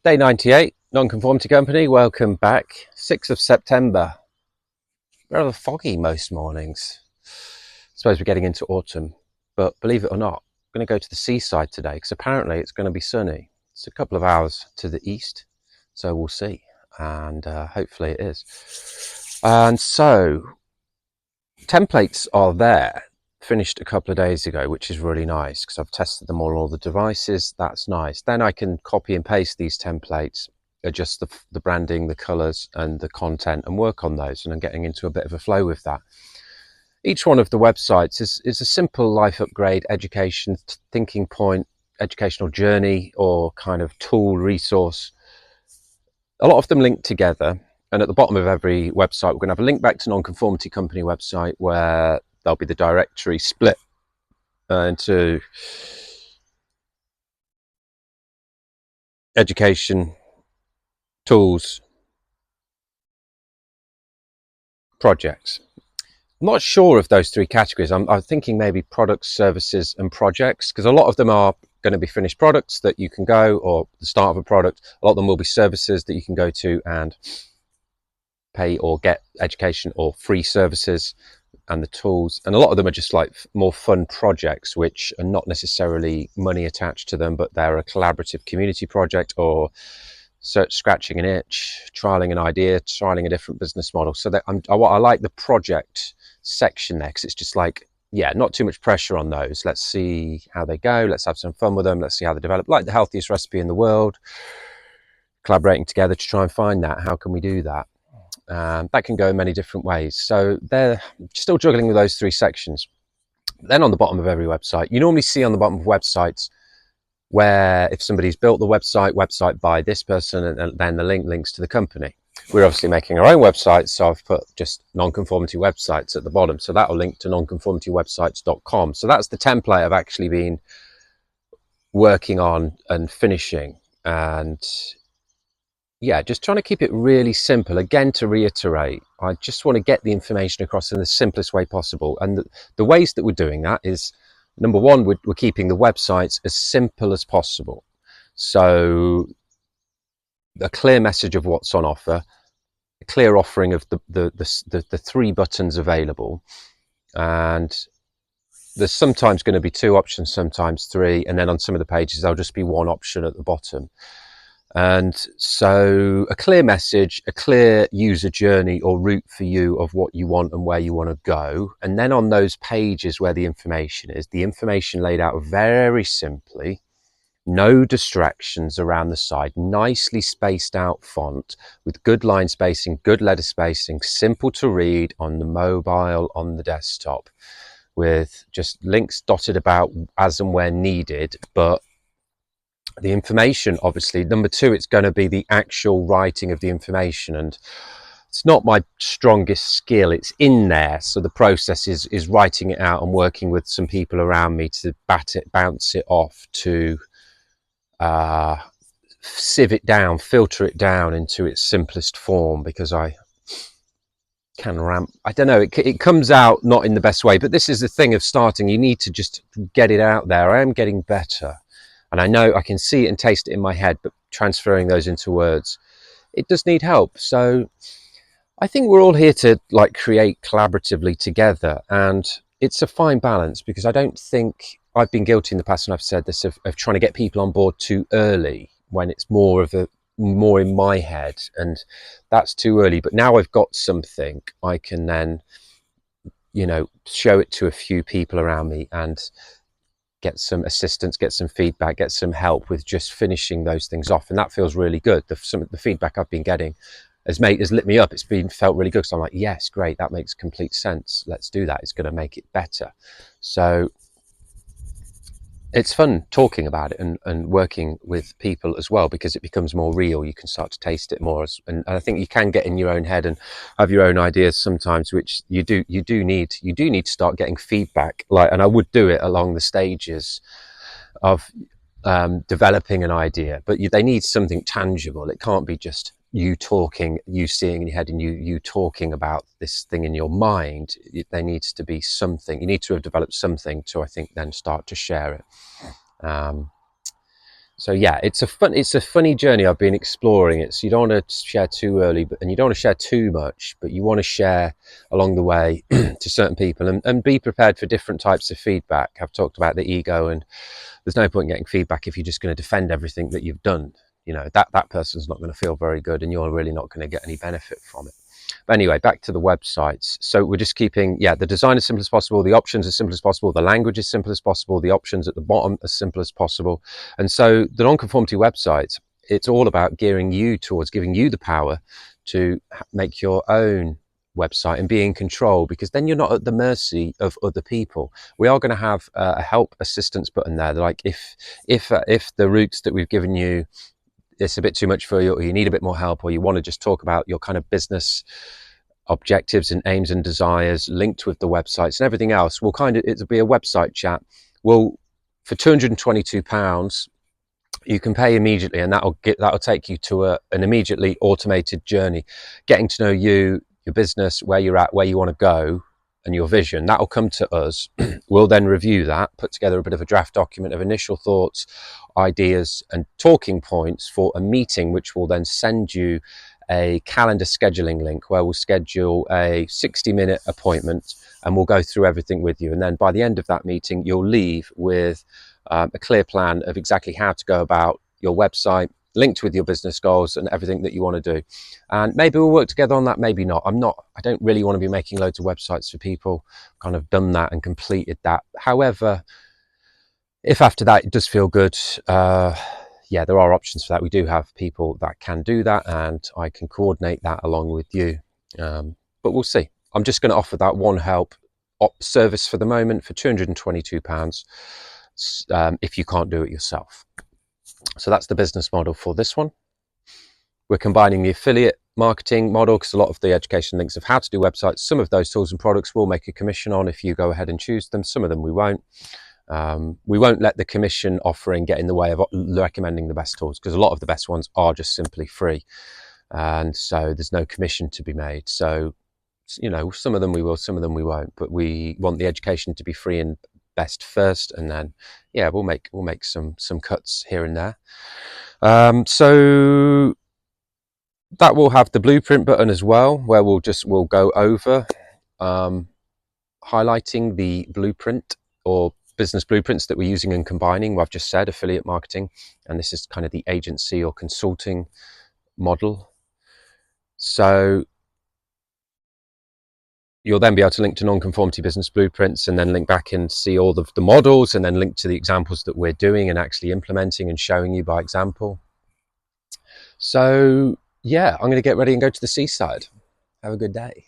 Day 98, Nonconformity Company, welcome back. 6th of September. Rather foggy most mornings. I suppose we're getting into autumn, but believe it or not, I'm going to go to the seaside today because apparently it's going to be sunny. It's a couple of hours to the east, so we'll see, and hopefully it is. And so, templates are there, finished a couple of days ago, which is really nice because I've tested them on all the devices. That's nice. Then I can copy and paste these templates, adjust the branding, the colors and the content, and work on those, and I'm getting into a bit of a flow with that. Each one of the websites is a simple life upgrade, education, thinking point, educational journey, or kind of tool resource. A lot of them link together, and at the bottom of every website we're going to have a link back to Nonconformity Company website where there'll be the directory split into education, tools, projects. I'm not sure of those three categories. I'm thinking maybe products, services and projects, because a lot of them are going to be finished products that you can go, or the start of a product. A lot of them will be services that you can go to and pay or get education or free services, and the tools, and a lot of them are just like more fun projects which are not necessarily money attached to them, but they're a collaborative community project, or scratching an itch, trialing an idea, trialing a different business model. So that I like the project section there because it's just like, yeah, not too much pressure on those. Let's see how they go, let's have some fun with them, let's see how they develop. Like the healthiest recipe in the world, collaborating together to try and find that. How can we do that? That can go in many different ways. So they're still juggling with those three sections. Then on the bottom of every website, you normally see on the bottom of websites where if somebody's built the website by this person, and then the links to the company. We're obviously making our own website, so I've put just nonconformity websites at the bottom. So that will link to nonconformitywebsites.com. So that's the template I've actually been working on and finishing. And yeah, just trying to keep it really simple. Again, to reiterate, I just want to get the information across in the simplest way possible. And the ways that we're doing that is, number one, we're keeping the websites as simple as possible. So a clear message of what's on offer, a clear offering of the three buttons available. And there's sometimes going to be two options, sometimes three. And then on some of the pages, there'll just be one option at the bottom. And so a clear message, a clear user journey or route for you of what you want and where you want to go. And then on those pages where the information is, the information laid out very simply, no distractions around the side, nicely spaced out font with good line spacing, good letter spacing, simple to read on the mobile, on the desktop, with just links dotted about as and where needed. But the information, obviously, number two, it's going to be the actual writing of the information, and it's not my strongest skill. It's in there, so the process is writing it out and working with some people around me to bounce it off, to sieve it down, filter it down into its simplest form, because I can ramp. I don't know, it comes out not in the best way, but this is the thing of starting. You need to just get it out there. I am getting better. And I know I can see it and taste it in my head, but transferring those into words, it does need help. So I think we're all here to like create collaboratively together. And it's a fine balance, because I don't think, I've been guilty in the past, and I've said this, of trying to get people on board too early when it's more in my head, and that's too early. But now I've got something, I can then, show it to a few people around me and get some assistance, get some feedback, get some help with just finishing those things off. And that feels really good. Some of the feedback I've been getting has lit me up. It's felt really good. So I'm like, yes, great. That makes complete sense. Let's do that. It's going to make it better. So it's fun talking about it and working with people as well, because it becomes more real. You can start to taste it more. And I think you can get in your own head and have your own ideas sometimes, which you do need to start getting feedback. And I would do it along the stages of developing an idea, but they need something tangible. It can't be just you talking, you seeing in your head, and you talking about this thing in your mind. There needs to be something. You need to have developed something to, I think, then start to share it. So yeah, it's a funny journey I've been exploring. You don't want to share too early, and you don't want to share too much, but you want to share along the way to certain people, and be prepared for different types of feedback. I've talked about the ego, and there's no point in getting feedback if you're just going to defend everything that you've done. That person's not going to feel very good, and you're really not going to get any benefit from it. But anyway, back to the websites. So we're just keeping, the design as simple as possible, the options as simple as possible, the language as simple as possible, the options at the bottom as simple as possible. And so the nonconformity website, it's all about gearing you towards giving you the power to make your own website and be in control, because then you're not at the mercy of other people. We are going to have a help assistance button there. Like if the routes that we've given you, it's a bit too much for you, or you need a bit more help, or you want to just talk about your kind of business objectives and aims and desires linked with the websites and everything else, it'll be a website chat. Well, for £222, you can pay immediately, and that'll take you to an immediately automated journey, getting to know you, your business, where you're at, where you want to go, and your vision. That'll come to us. We'll then review that, put together a bit of a draft document of initial thoughts, ideas, and talking points for a meeting, which will then send you a calendar scheduling link where we'll schedule a 60-minute appointment, and we'll go through everything with you. And then by the end of that meeting, you'll leave with a clear plan of exactly how to go about your website, linked with your business goals and everything that you want to do. And maybe we'll work together on that, maybe not. I don't really want to be making loads of websites for people. Kind of done that and completed that. However, if after that it does feel good, there are options for that. We do have people that can do that, and I can coordinate that along with you. But we'll see. I'm just going to offer that one help service for the moment for £222 if you can't do it yourself. So that's the business model for this one. We're combining the affiliate marketing model, because a lot of the education links of how to do websites, some of those tools and products we'll make a commission on if you go ahead and choose them. Some of them we won't. We won't let the commission offering get in the way of recommending the best tools, because a lot of the best ones are just simply free, and so there's no commission to be made. So some of them we will, some of them we won't, but we want the education to be free and best first, and then we'll make some cuts here and there. So that will have the blueprint button as well, where we'll go over highlighting the blueprint or business blueprints that we're using and combining. I've just said affiliate marketing, and this is kind of the agency or consulting model. So you'll then be able to link to nonconformity business blueprints, and then link back and see all the models, and then link to the examples that we're doing and actually implementing and showing you by example. So I'm going to get ready and go to the seaside. Have a good day.